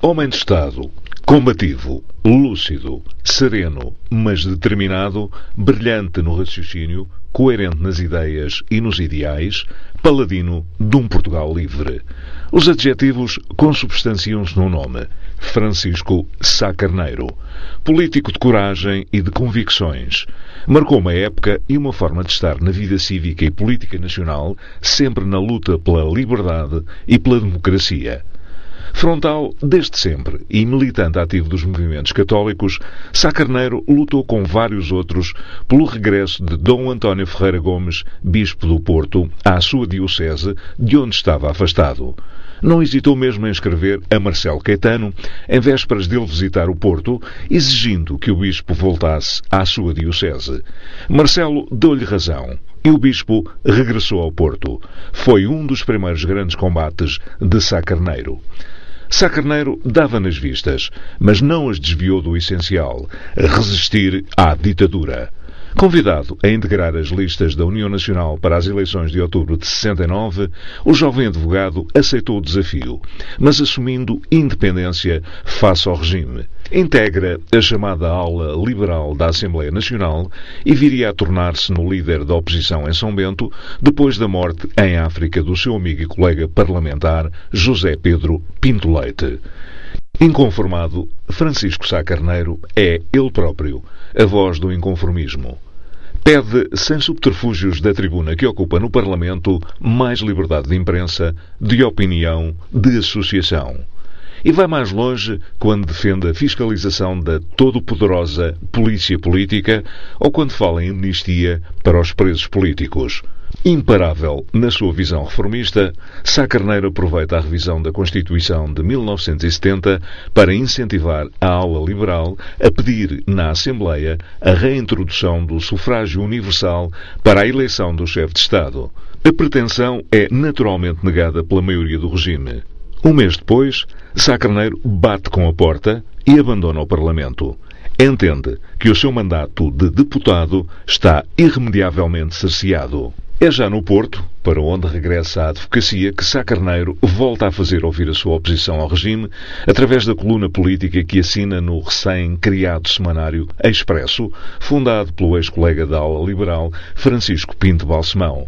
Homem de Estado, combativo, lúcido, sereno, mas determinado, brilhante no raciocínio, coerente nas ideias e nos ideais, paladino de um Portugal livre. Os adjetivos consubstanciam-se no nome: Francisco Sá Carneiro. Político de coragem e de convicções. Marcou uma época e uma forma de estar na vida cívica e política nacional, sempre na luta pela liberdade e pela democracia. Frontal desde sempre e militante ativo dos movimentos católicos, Sá Carneiro lutou com vários outros pelo regresso de Dom António Ferreira Gomes, bispo do Porto, à sua diocese, de onde estava afastado. Não hesitou mesmo em escrever a Marcelo Caetano, em vésperas dele visitar o Porto, exigindo que o bispo voltasse à sua diocese. Marcelo deu-lhe razão e o bispo regressou ao Porto. Foi um dos primeiros grandes combates de Sá Carneiro. Sá Carneiro dava nas vistas, mas não as desviou do essencial: resistir à ditadura. Convidado a integrar as listas da União Nacional para as eleições de outubro de 69, o jovem advogado aceitou o desafio, mas assumindo independência face ao regime. Integra a chamada ala liberal da Assembleia Nacional e viria a tornar-se no líder da oposição em São Bento, depois da morte em África do seu amigo e colega parlamentar José Pedro Pinto Leite. Inconformado, Francisco Sá Carneiro é ele próprio, a voz do inconformismo. Pede, sem subterfúgios da tribuna que ocupa no Parlamento, mais liberdade de imprensa, de opinião, de associação. E vai mais longe quando defende a fiscalização da todo-poderosa polícia política ou quando fala em amnistia para os presos políticos. Imparável na sua visão reformista, Sá Carneiro aproveita a revisão da Constituição de 1970 para incentivar a ala liberal a pedir na Assembleia a reintrodução do sufrágio universal para a eleição do chefe de Estado. A pretensão é naturalmente negada pela maioria do regime. Um mês depois, Sá Carneiro bate com a porta e abandona o Parlamento. Entende que o seu mandato de deputado está irremediavelmente cerceado. É já no Porto, para onde regressa à advocacia, que Sá Carneiro volta a fazer ouvir a sua oposição ao regime através da coluna política que assina no recém-criado semanário Expresso, fundado pelo ex-colega da ala liberal Francisco Pinto Balsemão.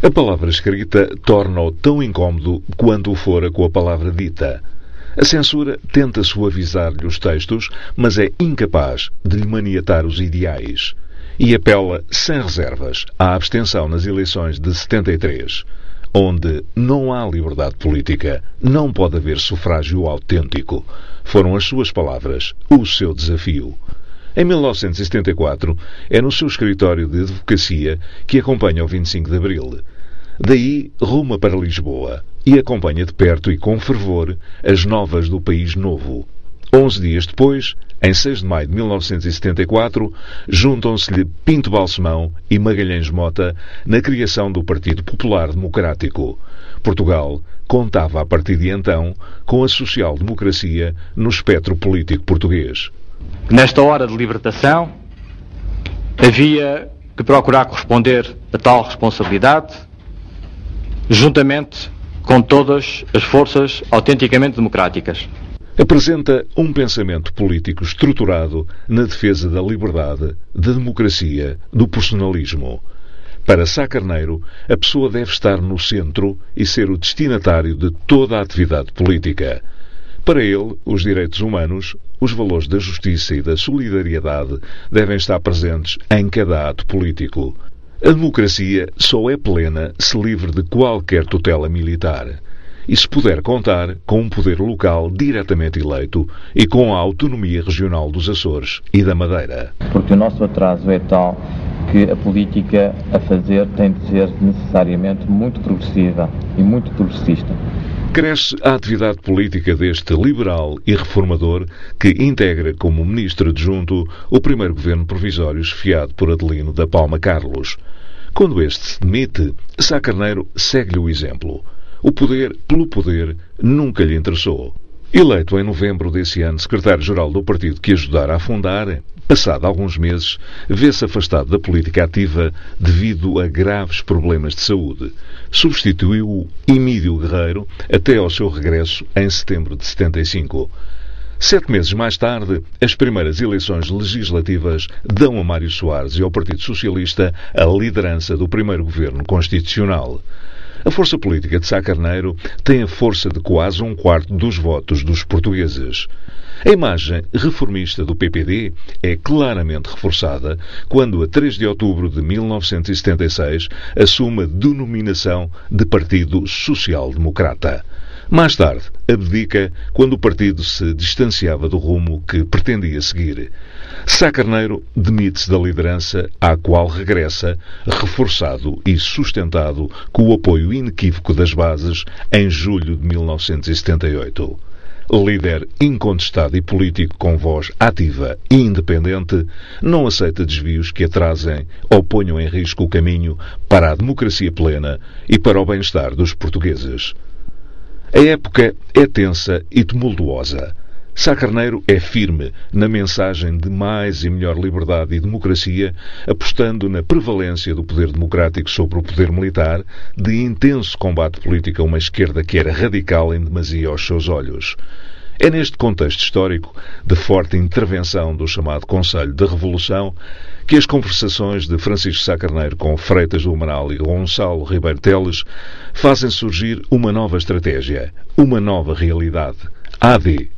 A palavra escrita torna-o tão incómodo quanto o fora com a palavra dita. A censura tenta suavizar-lhe os textos, mas é incapaz de lhe maniatar os ideais. E apela sem reservas à abstenção nas eleições de 73, onde não há liberdade política, não pode haver sufrágio autêntico. Foram as suas palavras, o seu desafio. Em 1974, é no seu escritório de advocacia que acompanha o 25 de Abril. Daí, ruma para Lisboa e acompanha de perto e com fervor as novas do País Novo. 11 dias depois, em 6 de maio de 1974, juntam-se-lhe Pinto Balsemão e Magalhães Mota na criação do Partido Popular Democrático. Portugal contava a partir de então com a social-democracia no espectro político português. Nesta hora de libertação, havia que procurar corresponder a tal responsabilidade, juntamente com todas as forças autenticamente democráticas. Apresenta um pensamento político estruturado na defesa da liberdade, da democracia, do personalismo. Para Sá Carneiro, a pessoa deve estar no centro e ser o destinatário de toda a atividade política. Para ele, os direitos humanos, os valores da justiça e da solidariedade devem estar presentes em cada ato político. A democracia só é plena se livre de qualquer tutela militar. E se puder contar com um poder local diretamente eleito e com a autonomia regional dos Açores e da Madeira. Porque o nosso atraso é tal que a política a fazer tem de ser necessariamente muito progressiva e muito progressista. Cresce a atividade política deste liberal e reformador que integra como ministro adjunto o primeiro governo provisório chefiado por Adelino da Palma Carlos. Quando este se demite, Sá Carneiro segue-lhe o exemplo. O poder pelo poder nunca lhe interessou. Eleito em novembro desse ano secretário-geral do partido que ajudara a fundar, passado alguns meses, vê-se afastado da política ativa devido a graves problemas de saúde. Substituiu-o Emílio Guerreiro até ao seu regresso em setembro de 75. 7 meses mais tarde, as primeiras eleições legislativas dão a Mário Soares e ao Partido Socialista a liderança do primeiro governo constitucional. A força política de Sá Carneiro tem a força de quase 1/4 dos votos dos portugueses. A imagem reformista do PPD é claramente reforçada quando, a 3 de outubro de 1976, assume a denominação de Partido Social Democrata. Mais tarde, abdica quando o partido se distanciava do rumo que pretendia seguir. Sá Carneiro demite-se da liderança, à qual regressa, reforçado e sustentado com o apoio inequívoco das bases, em julho de 1978. Líder incontestado e político com voz ativa e independente, não aceita desvios que atrasem ou ponham em risco o caminho para a democracia plena e para o bem-estar dos portugueses. A época é tensa e tumultuosa. Sá Carneiro é firme na mensagem de mais e melhor liberdade e democracia, apostando na prevalência do poder democrático sobre o poder militar, de intenso combate político a uma esquerda que era radical em demasia aos seus olhos. É neste contexto histórico, de forte intervenção do chamado Conselho da Revolução, que as conversações de Francisco Sá Carneiro com Freitas do Amaral e Gonçalo Ribeiro Teles fazem surgir uma nova estratégia, uma nova realidade. AD.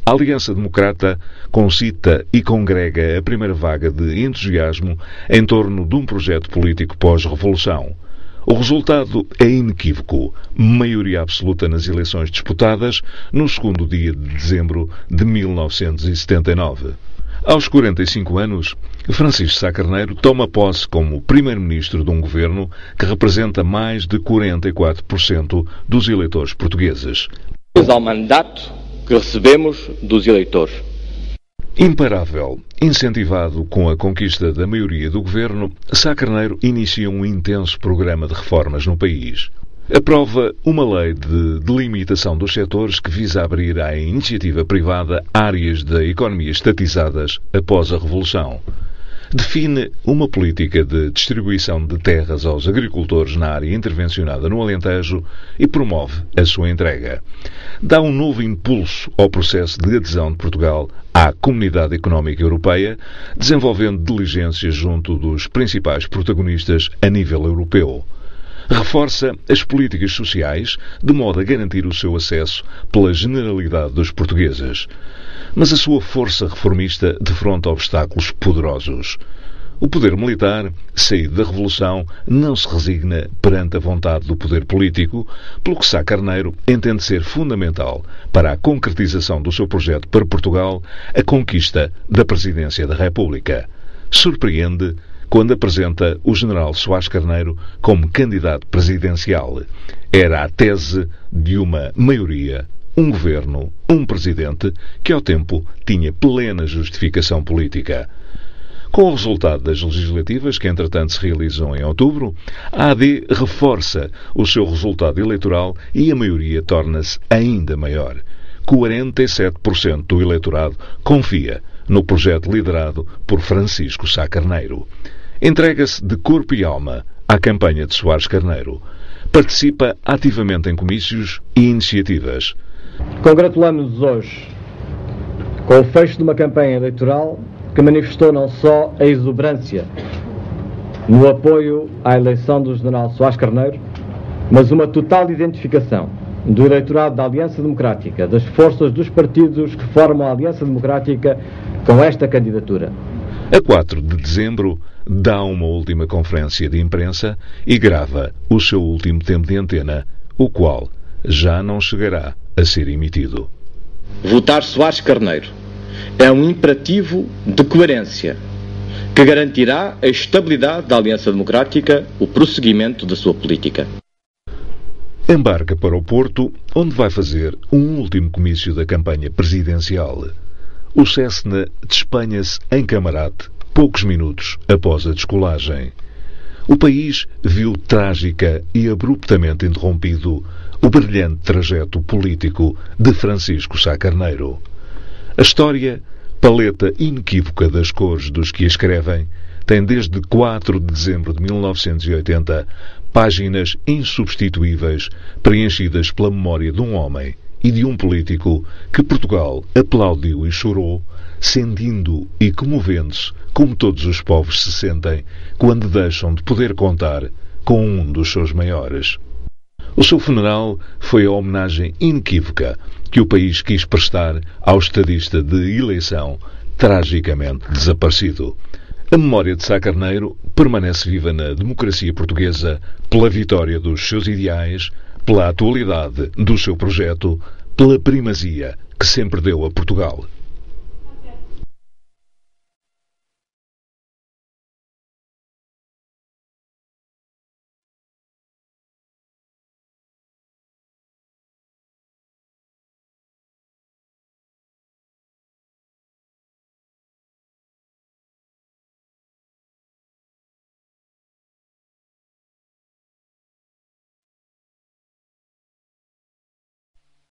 A Aliança Democrata concita e congrega a primeira vaga de entusiasmo em torno de um projeto político pós-revolução. O resultado é inequívoco. Maioria absoluta nas eleições disputadas no segundo dia de dezembro de 1979. Aos 45 anos, Francisco Sá Carneiro toma posse como primeiro-ministro de um governo que representa mais de 44% dos eleitores portugueses. Ao mandato que recebemos dos eleitores. Imparável, incentivado com a conquista da maioria do governo, Sá Carneiro inicia um intenso programa de reformas no país. Aprova uma lei de delimitação dos setores que visa abrir à iniciativa privada áreas da economia estatizadas após a Revolução. Define uma política de distribuição de terras aos agricultores na área intervencionada no Alentejo e promove a sua entrega. Dá um novo impulso ao processo de adesão de Portugal à Comunidade Económica Europeia, desenvolvendo diligências junto dos principais protagonistas a nível europeu. Reforça as políticas sociais, de modo a garantir o seu acesso pela generalidade dos portugueses. Mas a sua força reformista defronta obstáculos poderosos. O poder militar, saído da Revolução, não se resigna perante a vontade do poder político, pelo que Sá Carneiro entende ser fundamental para a concretização do seu projeto para Portugal a conquista da Presidência da República. Surpreende quando apresenta o general Soares Carneiro como candidato presidencial. Era a tese de uma maioria, um governo, um presidente, que ao tempo tinha plena justificação política. Com o resultado das legislativas, que entretanto se realizam em outubro, a AD reforça o seu resultado eleitoral e a maioria torna-se ainda maior. 47% do eleitorado confia no projeto liderado por Francisco Sá Carneiro. Entrega-se de corpo e alma à campanha de Soares Carneiro. Participa ativamente em comícios e iniciativas. Congratulamos-nos hoje com o fecho de uma campanha eleitoral que manifestou não só a exuberância no apoio à eleição do general Soares Carneiro, mas uma total identificação do eleitorado da Aliança Democrática, das forças dos partidos que formam a Aliança Democrática com esta candidatura. A 4 de dezembro, dá uma última conferência de imprensa e grava o seu último tempo de antena, o qual já não chegará a ser emitido. Votar Soares Carneiro é um imperativo de coerência que garantirá a estabilidade da Aliança Democrática, o prosseguimento da sua política. Embarca para o Porto, onde vai fazer um último comício da campanha presidencial. O Cessna despenha-se em Camarate poucos minutos após a descolagem. O país viu trágica e abruptamente interrompido o brilhante trajeto político de Francisco Sá Carneiro. A história, paleta inequívoca das cores dos que a escrevem, tem desde 4 de dezembro de 1980 páginas insubstituíveis preenchidas pela memória de um homem e de um político que Portugal aplaudiu e chorou, sentindo e comovendo-se como todos os povos se sentem quando deixam de poder contar com um dos seus maiores. O seu funeral foi a homenagem inequívoca que o país quis prestar ao estadista de eleição tragicamente desaparecido. A memória de Sá Carneiro permanece viva na democracia portuguesa pela vitória dos seus ideais, pela atualidade do seu projeto, pela primazia que sempre deu a Portugal.